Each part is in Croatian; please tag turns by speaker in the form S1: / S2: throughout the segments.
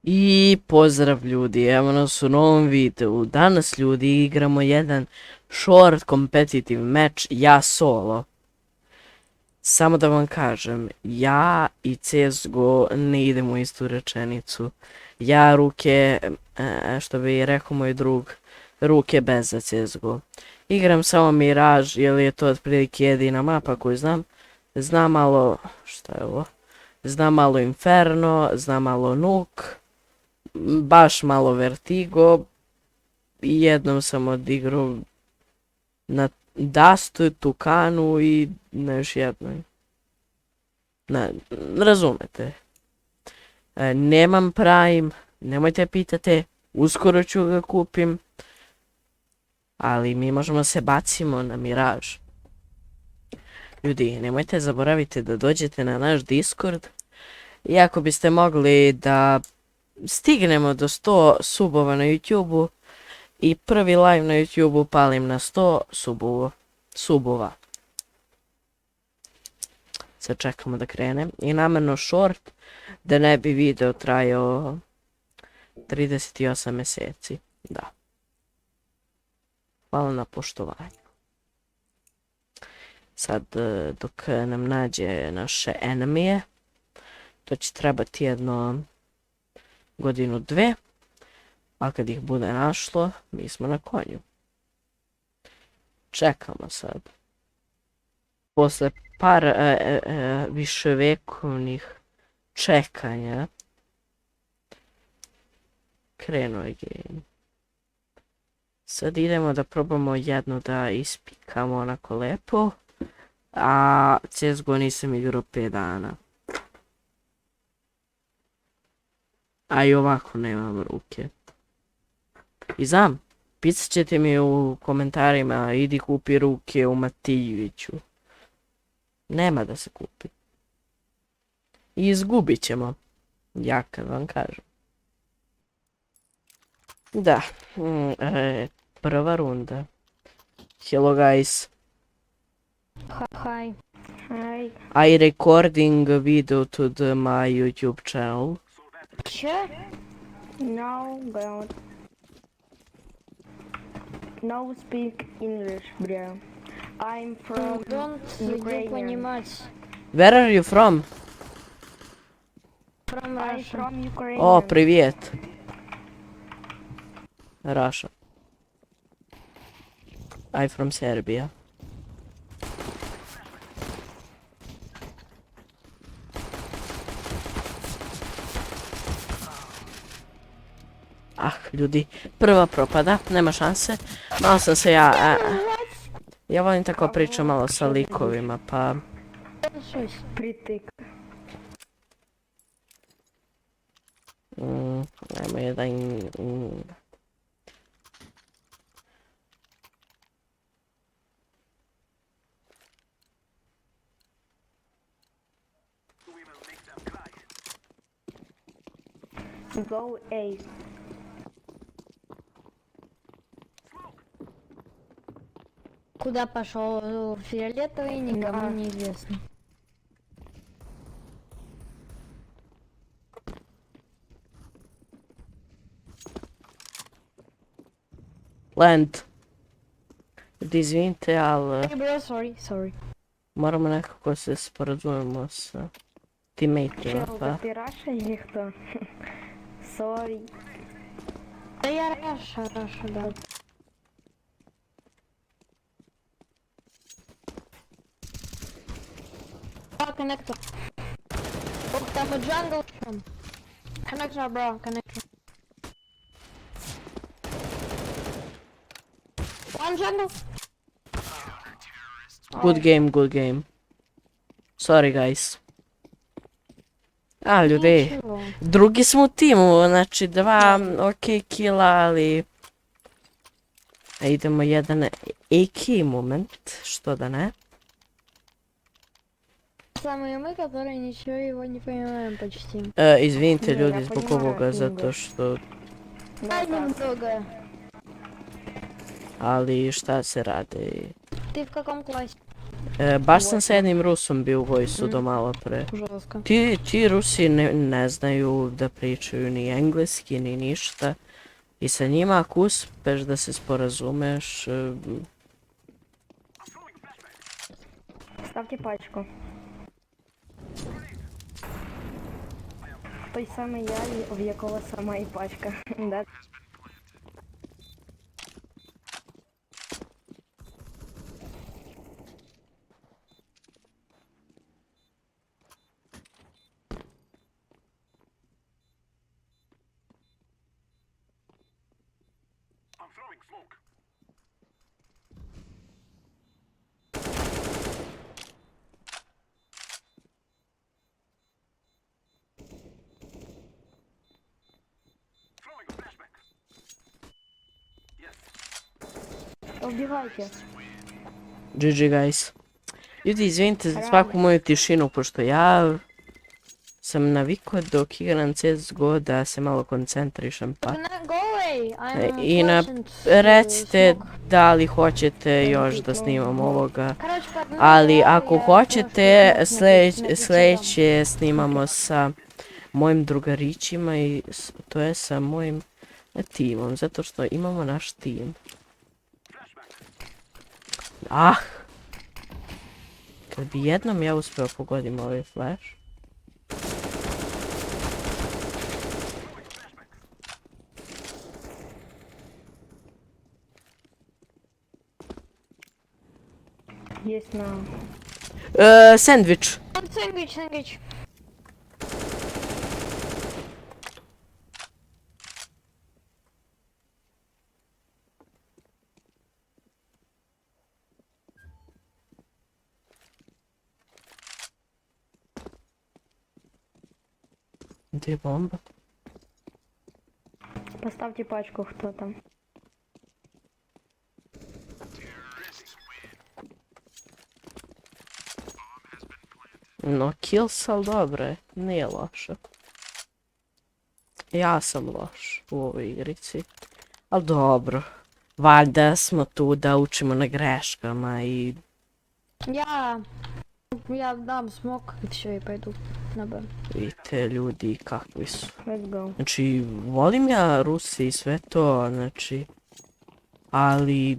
S1: I pozdrav ljudi, evo nas u novom videu. Danas ljudi igramo jedan short competitive match, ja solo. Samo da vam kažem, ja i CSGO ne idemo u istu rečenicu. Ja ruke, što bi rekao moj drug, ruke bez za CSGO. Igram samo Mirage, jer je to otprilike jedina mapa koju znam. Znam malo, šta je ovo? Znam malo Inferno, znam malo Nuke. Baš malo Vertigo i jednom sam odigrao na Dustu, Tukanu i na još jednoj. Razumete. Nemam Prime, nemojte pitate, uskoro ću ga kupim, ali mi možemo se bacimo na Mirage. Ljudi, nemojte zaboraviti da dođete na naš Discord i ako biste mogli da stignemo do 100 subova na YouTube-u i prvi live na YouTube-u palim na 100 subova. Sad čekamo da krenem i namjerno short da ne bi video trajao 38 mjeseci. Da. Hvala na poštovanju. Sad dok nam nađe naše enemije, to će trebati jedno godinu, dve, a kad ih bude našlo, mi smo na konju. Čekamo sad. Posle par viševekovnih čekanja, krenuo je game. Sad idemo da probamo jednu da ispikamo onako lepo, a CSGO nisam igrao 5 dana. A i ovako nemam ruke. I znam, pisat ćete mi u komentarima, idi kupi ruke u Matijeviću. Nema da se kupi. I izgubit ćemo. Ja kad vam kažem. Da. Prva runda. Hello guys.
S2: Hi. Hi.
S1: I recording a video to my YouTube channel.
S2: Sure? No, God. No speak English, bro. I'm from Ukraine.
S1: Where are you from?
S2: From I'm from Ukraine.
S1: O, привет. Russia. I'm from Serbia. Ah, ljudi, prva propada, nema šanse. Malo sam se ja volim tako pričam malo sa likovima, pa...
S2: Pritik.
S1: Ajmo jedan...
S2: Go Ace.
S3: Куда пошел фиолетовый, никому не известно.
S1: Land. Izvinite, ali...
S3: Hey bro, sorry.
S1: Moramo nekako se sporazumemo sa teammateima,
S2: Чел,
S1: pa...
S2: да ты Раша или кто? Sorry.
S3: Да я Раша, да. Коннектор. Ох, там и джангл. Коннектор, бро, коннектор. One jungle.
S1: Good game. Sorry guys. A, ljudi,
S3: Ничего.
S1: drugi smo u timu, znači 2 ok killa, ali... Idemo jedan AK moment, što da ne.
S3: Самые мы, которые ничего его не понимаем почти.
S1: Izvinite
S2: Ne,
S1: ljudi
S2: ja
S1: zbog
S2: poнимаю
S1: ovoga,
S2: English.
S1: zato što...
S3: Да, немного.
S1: Ali šta se radi?
S3: Ты в каком классе?
S1: Baš sam sa jednim Rusom bio u vojsu do malo pre.
S3: Жестко.
S1: Ti Rusi ne znaju da pričaju ni engleski ni ništa. I sa njima ako uspeš da se sporazumeš,
S2: Ставте пачку. Той самий я, в якого сама і пачка. Да? Убивайте.
S1: GG guys. Ljudi, izvinite za svaku moju tišinu, pošto ja sam navikao dok igram CSGO da se malo koncentrišem, pa
S3: Go away! I'm
S1: i
S3: flashing
S1: recite
S3: smoke.
S1: da li hoćete još da snimam ovoga.
S3: Короче, погнали,
S1: Ali ako
S3: я
S1: hoćete,
S3: просто
S1: sljedeće snimamo sa mojim drugarićima i to je sa mojim timom, zato što imamo naš tim. Ah! Kad bi jednom ja uspio pogodim ovaj flash.
S2: Есть на...
S1: Sandvič.
S3: Сэндвич, сэндвич.
S1: Где бомба?
S2: Поставьте пачку, кто там.
S1: No, kills, ali dobre, nije loše. Ja sam loš u ovoj igrici, ali dobro. Valjda smo tu da učimo na greškama i...
S3: Я дам смог и все, и пойду на Б.
S1: Vidite ljudi kakvi su.
S2: Let's go.
S1: Znači, volim ja Rusi i sve to, znači... Ali...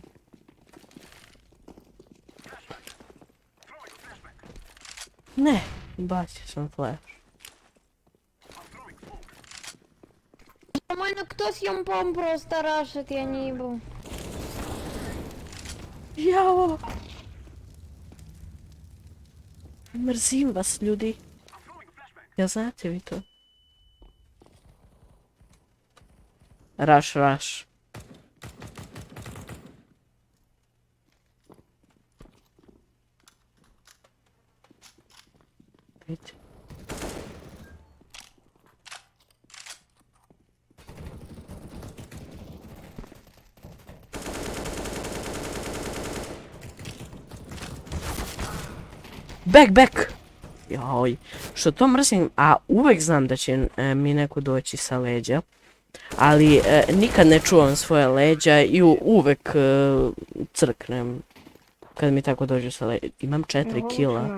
S1: Ne, bacio sam flash.
S3: Нормально, кто с юмпом просто рашит, я не ебу.
S1: Jao! Mrzim vas, ljudi. Jel znate vi to? Rush, rush. Vidite. Back! Joj, što to mrzim, a uvek znam da će mi neko doći sa leđa. Ali nikad ne čuvam svoje leđa i uvek crknem kad mi tako dođu sa leđa. Imam 4 kila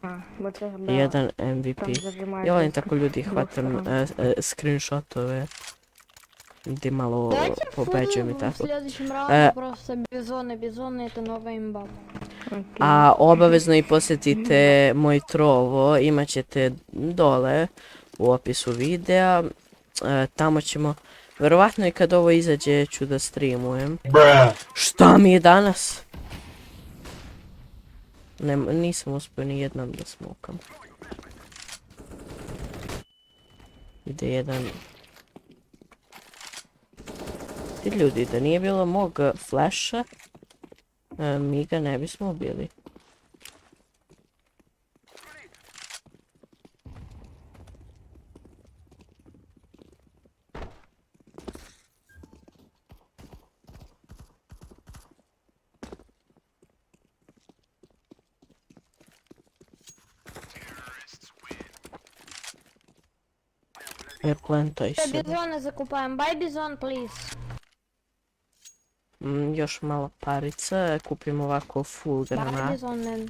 S1: i 1 MVP. Ja volim tako ljudi, hvatam screenshotove gdje malo
S3: Давайте
S1: pobeđujem i
S3: в
S1: tako.
S3: следующем раунде просто бизоны. Бизоны это новая имба.
S1: A obavezno i posjetite moj trovo, imat ćete dole u opisu videa. Tamo ćemo, verovatno i kad ovo izađe ću da streamujem. Šta mi je danas? Nisam uspio ni jednom da smokam. Ide jedan. Ti ljudi, da nije bilo mog flasha, mi ga ne bismo ubili. Plantaj se.
S3: Бизоны закупаем. Buy бизон, please.
S1: Još malo parica, kupimo ovako full
S3: Buy
S1: granat.
S3: бизон, man.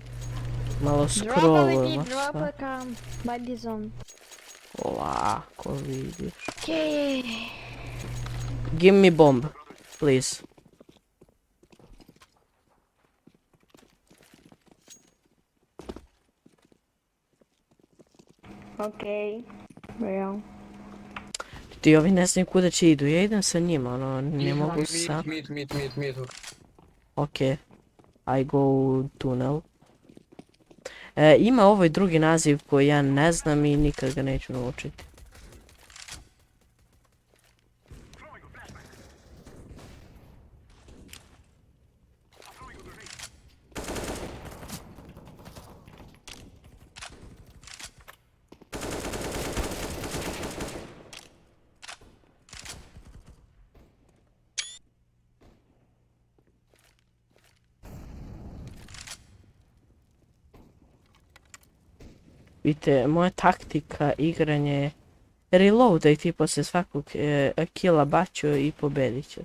S1: Malo
S3: Дропа
S1: scrollujemo
S3: летит,
S1: sad.
S3: дропа кам. Бабизон.
S1: Lako vidiš.
S3: Окей.
S1: Give me bomb, please.
S2: Okej. Real.
S1: Ti ovi ne znaju kuda će idu, ja idem sa njima, ono, ne mogu sam.
S4: Mid.
S1: Ok, I go tunel. Ima ovaj drugi naziv koji ja ne znam i nikad ga neću naučiti. Vidite, moja taktika igranja je reloadaj ti poslije svakog killa bacio i pobedit ćeš.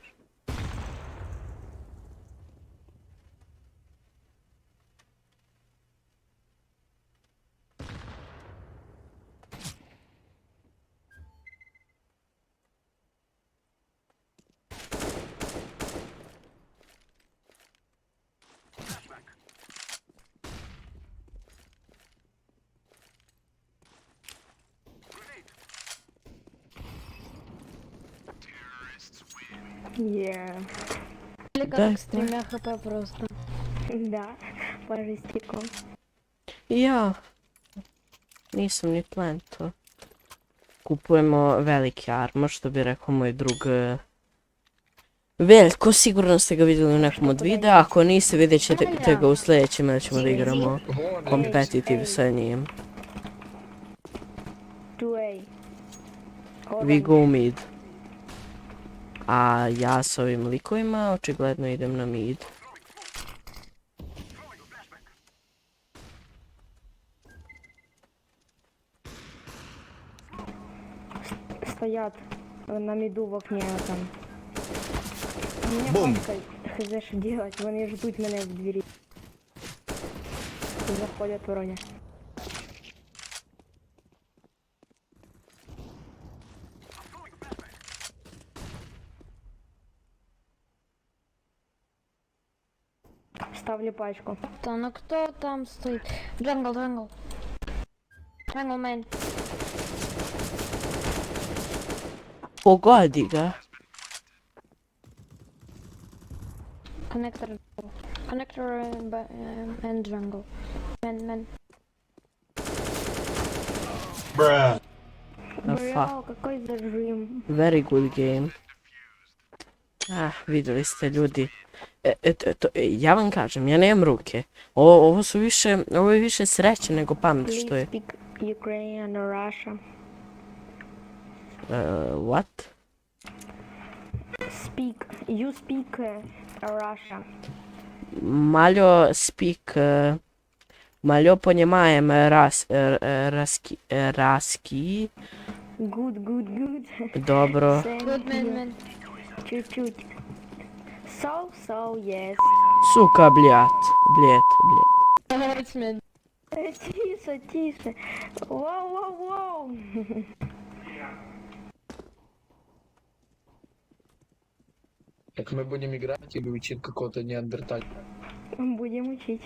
S2: Yeah.
S3: Или
S1: Да,
S3: как с 3 хп просто.
S2: Da, pa žestikom.
S1: Ja, nisam ni plan to. Kupujemo veliki armor, što bi rekao moj drug. Veljko, sigurno ste ga vidjeli u nekom od videa, ako niste vidjet ćete ga u sljedećem, ili ćemo da igramo competitive sa njim.
S2: 2A.
S1: We go mid. A ja s ovim likovima očigledno idem na mid.
S2: Стоят на миду в окне там. У меня
S5: Бум.
S2: папка хз что делать, вони ждут меня в двери. Заходят вроде. Ставлю пачку.
S3: Да, ну кто там стоит? Джангл. Джангл мэн.
S1: Pogodi ga.
S3: Коннектор. Коннектор and jungle. Мэн.
S2: Реал, какой зажим.
S1: Very good game. Vidjeli ste ljudi. Ja vam kažem, ja nemam ruke. Ovo je više sreće nego pamet što
S2: Please
S1: je.
S2: speak Ukrainian or Russia.
S1: What?
S2: You speak Russia.
S1: Малjo speak... Малjo понимаем раски.
S2: Good.
S1: Dobro.
S2: Thank
S3: Good
S2: you.
S3: мэн.
S2: Чуть-чуть. So, yes.
S1: Сука, блядь.
S3: It's мэн.
S2: Тише. Воу.
S4: Так мы будем играть или учить какого-то неандертальца?
S2: Будем учить.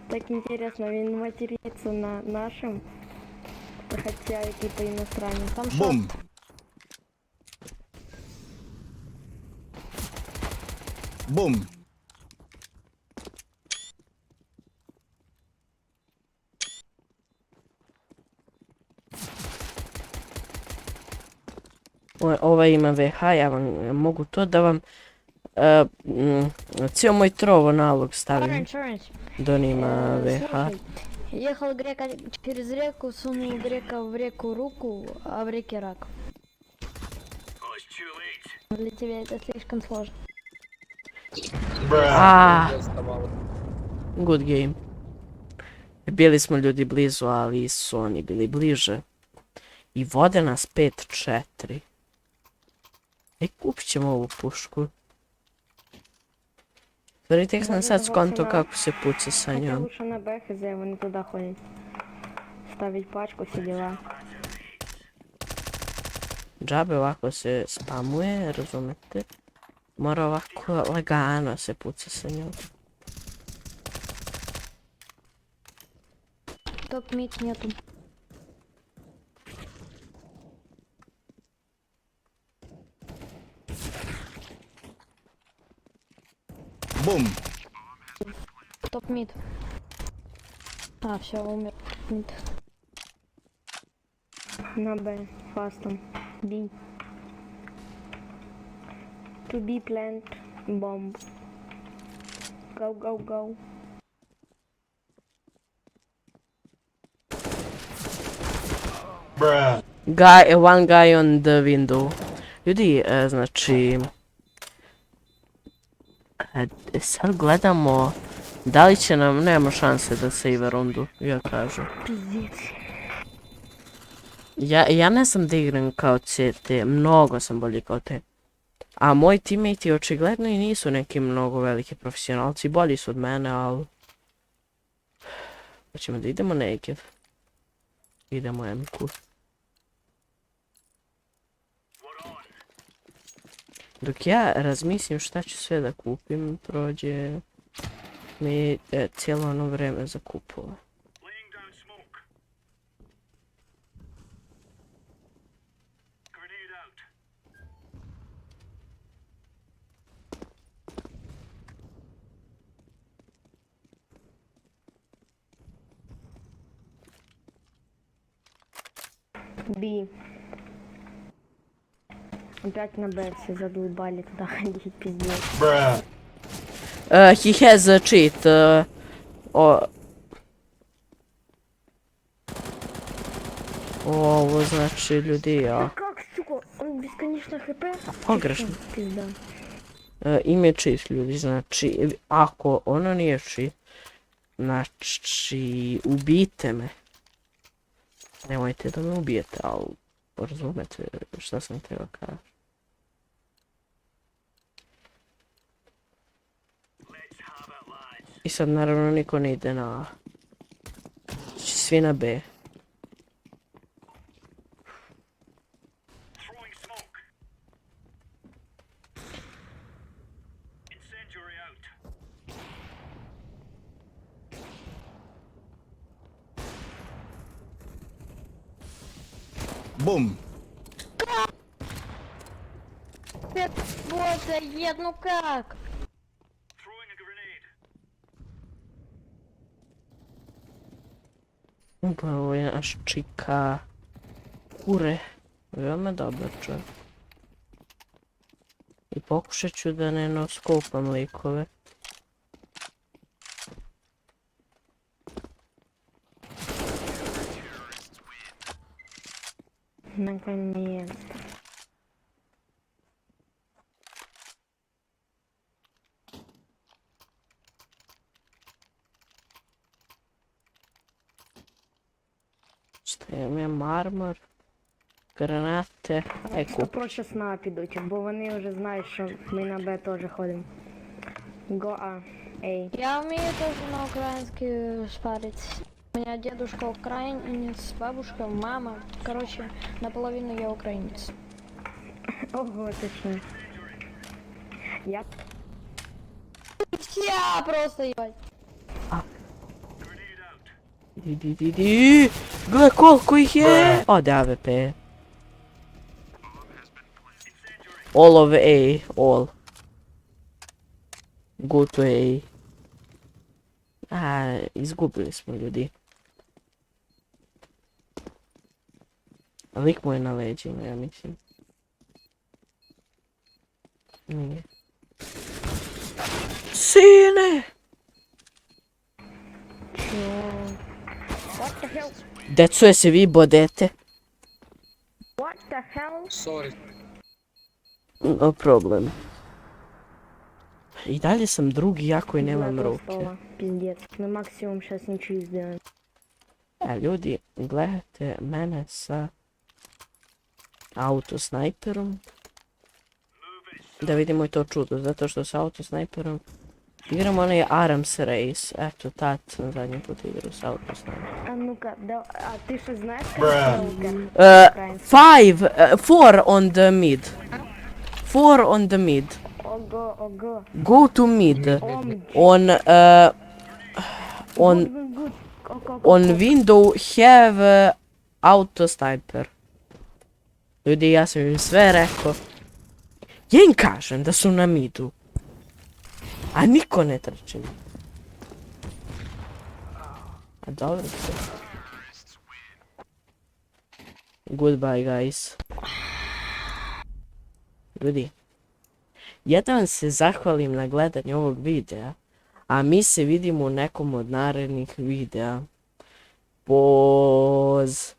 S2: Так интересно, він матерится на нашем. Хотя и типа иностранец.
S3: Там
S5: Бум. Бум.
S1: Ovaj ima VH, ja vam mogu to da vam cijel moj trovo nalog stavim
S3: Orange.
S1: da on ima VH.
S3: Слушай, ехал грека через реку, сунул грека в реку руку, а в реке рак. Для тебя это слишком сложно.
S1: Good game. Bili smo ljudi blizu, ali su oni bili bliže. I vode nas 5-4. Kupit ćemo ovu pušku. Prvi tek sam
S2: Možda
S1: sad
S2: da
S1: skonto
S2: hoće na-
S1: kako se puca sa
S2: Хотя
S1: njom.
S2: лучше на БХЗ, вони туда ходять. Ставить пачку, все дела.
S1: Džabe ovako se spamuje, razumete? Mora ovako lagano se puca sa njom.
S3: Топ мид нету.
S5: Бум.
S3: Топ мид. А, все, умер. Мид.
S2: На Б, фастом. B. To B plant bomb. Go, go, go.
S1: One guy on the window. Ljudi, znači... sad gledamo... Da li će nam... Nema šanse da save rundu, ja kažem.
S2: Пиздец.
S1: Ja ne znam da igram kao CT, mnogo sam bolji kao te. A moji teammate očigledno i nisu neki mnogo veliki profesionalci, bolji su od mene, ali... Hoćemo da idemo naked. Idemo MQ. Dok ja razmislim šta ću sve da kupim, prođe mi cijelo ono vreme za kupova.
S2: B. Опять на Б все задолбали туда ходить, пиздец.
S1: He has a cheat. Ovo znači ljudi, ja.
S2: Как, сука, он бесконечно хп?
S1: Pogrešno.
S2: Пизда.
S1: Ime cheat ljudi, znači ako ono nije cheat, znači ubijte me. Nemojte da me ubijete, ali razumete šta sam treba kažem. I sad naravno niko ne ide na A. Znači svi na B.
S5: Бум.
S3: Вот, нет, ну как?
S1: Upravo je naš čika. Ure. Veoma dobar čovjek. I pokušat ću da ne noskopam likove.
S2: Наконец.
S1: Стаємо мармур. Гранати.
S2: Що
S1: Айку.
S2: проще СНА підуть, бо вони вже знають, що ми на Б теж ходимо. Го А. Ей.
S3: Я умею тоже на украинский шпарить. У меня дедушка украинец, бабушка, мама. Короче, наполовину я украинец.
S2: Ого, точно. Я
S3: Я просто ебать.
S1: Ди-ди-ди-ди. Gle koliko ih je! Ode AWP. All of A. All. Go to A. A, izgubili smo ljudi. Lik mu je na leđima, ja mislim. Nije. Sine!
S2: What the hell?
S1: Deco, je se vi bodete?
S2: What the hell?
S4: Sorry.
S1: No problem. I dalje sam drugi, jako i nemam
S2: Злато
S1: ruke.
S2: стола. Пиздец. Мы максимум сейчас ничего сделаем.
S1: Ljudi, gledajte mene sa autosnajperom. Da vidimo i to čudo, zato što sa autosnajperom Igramo onaj Arms Race. Eto, tad sam zadnji put igrao s Autosnajper.
S2: А ну-ка, да, а ти що знаєш?
S1: Four on the mid. Four on the mid.
S2: Ого, ого.
S1: Go to mid. On
S2: Good, good, good.
S1: on window have auto sniper. Ljudi, ja sam im sve rekao. Ja im kažem da su na midu. A niko ne trči. A dobro se. Goodbye guys. Ljudi. Ja da vam se zahvalim na gledanju ovog videa. A mi se vidimo u nekom od narednih videa. Poz.